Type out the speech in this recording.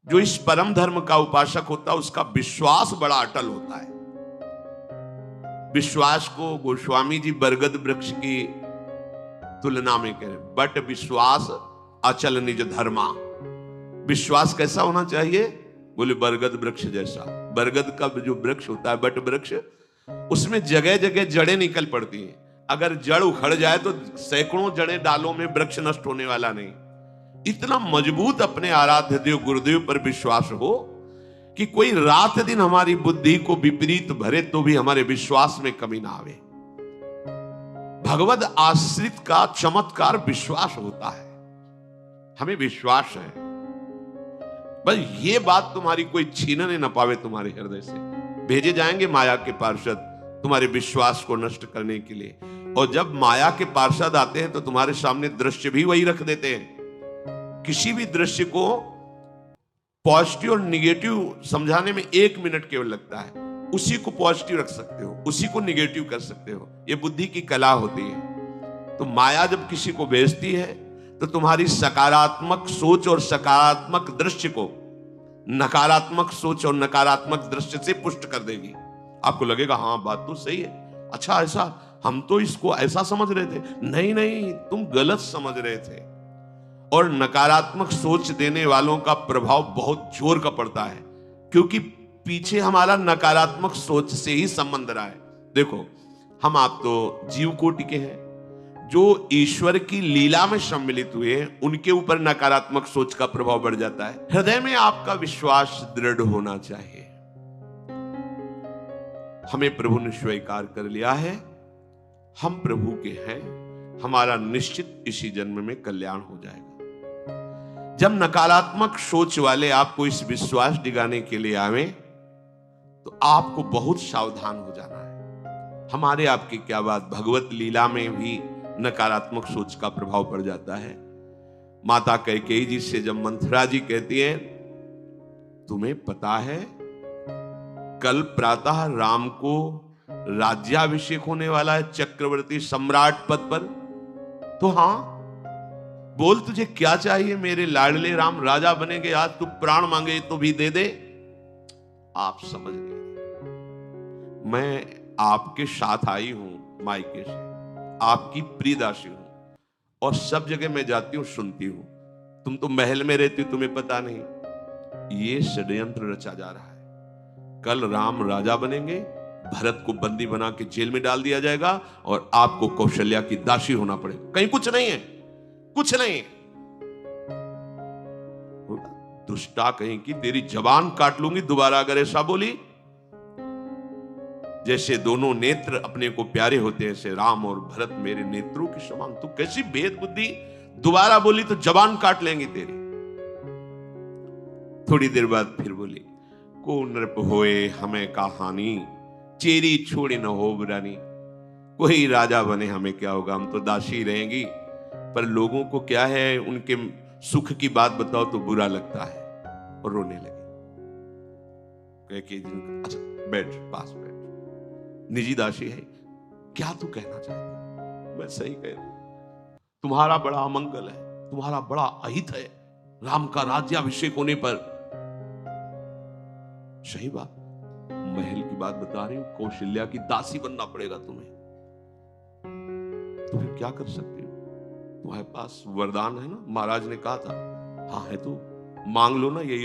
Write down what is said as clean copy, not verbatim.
जो इस परम धर्म का उपासक होता है उसका विश्वास बड़ा अटल होता है। विश्वास को गोस्वामी जी बरगद वृक्ष की तुलना में कह रहे, बट विश्वास अचल निज धर्मा। विश्वास कैसा होना चाहिए? बोले बरगद वृक्ष जैसा। बरगद का जो वृक्ष होता है, बट वृक्ष, उसमें जगह जगह जड़ें निकल पड़ती हैं। अगर जड़ उखड़ जाए तो सैकड़ों जड़ें डालों में, वृक्ष नष्ट होने वाला नहीं। इतना मजबूत अपने आराध्य देव गुरुदेव पर विश्वास हो कि कोई रात दिन हमारी बुद्धि को विपरीत भरे तो भी हमारे विश्वास में कमी ना आवे। भगवद आश्रित का चमत्कार विश्वास होता है। हमें विश्वास है, बस ये बात तुम्हारी कोई छीनने न पावे तुम्हारे हृदय से। भेजे जाएंगे माया के पार्षद तुम्हारे विश्वास को नष्ट करने के लिए, और जब माया के पार्षद आते हैं तो तुम्हारे सामने दृश्य भी वही रख देते हैं। किसी भी दृश्य को पॉजिटिव और निगेटिव समझाने में 1 मिनट केवल लगता है। उसी को पॉजिटिव रख सकते हो, उसी को निगेटिव कर सकते हो। यह बुद्धि की कला होती है। तो माया जब किसी को भेजती है तो तुम्हारी सकारात्मक सोच और सकारात्मक दृश्य को नकारात्मक सोच और नकारात्मक दृश्य से पुष्ट कर देगी। आपको लगेगा हाँ बात तो सही है, अच्छा ऐसा, हम तो इसको ऐसा समझ रहे थे। नहीं नहीं, तुम गलत समझ रहे थे। और नकारात्मक सोच देने वालों का प्रभाव बहुत जोर का पड़ता है, क्योंकि पीछे हमारा नकारात्मक सोच से ही संबंध रहा है। देखो, हम आप तो जीव कोटि के हैं, जो ईश्वर की लीला में सम्मिलित हुए हैं, उनके ऊपर नकारात्मक सोच का प्रभाव बढ़ जाता है। हृदय में आपका विश्वास दृढ़ होना चाहिए। हमें प्रभु ने स्वीकार कर लिया है, हम प्रभु के हैं, हमारा निश्चित इसी जन्म में कल्याण हो जाएगा। जब नकारात्मक सोच वाले आपको इस विश्वास दिलाने के लिए आवे तो आपको बहुत सावधान हो जाना है। हमारे आपकी क्या बात, भगवत लीला में भी नकारात्मक सोच का प्रभाव पड़ जाता है। माता कैकेयी जी से जब मंथरा जी कहती है, तुम्हें पता है कल प्रातः राम को राज्याभिषेक होने वाला है चक्रवर्ती सम्राट पद पर, तो हाँ बोल तुझे क्या चाहिए, मेरे लाडले राम राजा बनेंगे, आज तू प्राण मांगे तो भी दे दे। आप समझ गए, मैं आपके साथ आई हूं मायके से, आपकी प्रियदासी हूं, और सब जगह मैं जाती हूं सुनती हूं। तुम तो महल में रहती हो, तुम्हें पता नहीं। ये षड्यंत्र रचा जा रहा है। कल राम राजा बनेंगे, भरत को बंदी बना के जेल में डाल दिया जाएगा, और आपको कौशल्या की दासी होना पड़ेगा। कहीं कुछ नहीं है, कुछ नहीं। दुष्टा कहीं की, तेरी जबान काट लूंगी दोबारा अगर ऐसा बोली। जैसे दोनों नेत्र अपने को प्यारे होते हैं, ऐसे राम और भरत मेरे नेत्रों के समान। तू कैसी भेद बुद्धि, दोबारा बोली तो जबान काट लेंगी तेरी। थोड़ी देर बाद फिर बोली, को नृप होए हमें का हानि, चेरी छोड़ी न हो बुरानी। कोई राजा बने हमें क्या होगा, हम तो दासी रहेंगी। पर लोगों को क्या है, उनके सुख की बात बताओ तो बुरा लगता है, और रोने लगे। अच्छा बैठ, पास बैठ, निजी दासी है, क्या तू कहना चाहती? मैं सही कह रही, तुम्हारा बड़ा अमंगल है, तुम्हारा बड़ा अहित है राम का राज्याभिषेक होने पर। सही बात, महल की बात बता रही हूं, कौशल्या की दासी बनना पड़ेगा तुम्हें। तो फिर क्या कर सकती हो? तुम्हारे पास वरदान है ना, महाराज ने कहा था। हाँ है तो मांग लो ना, ये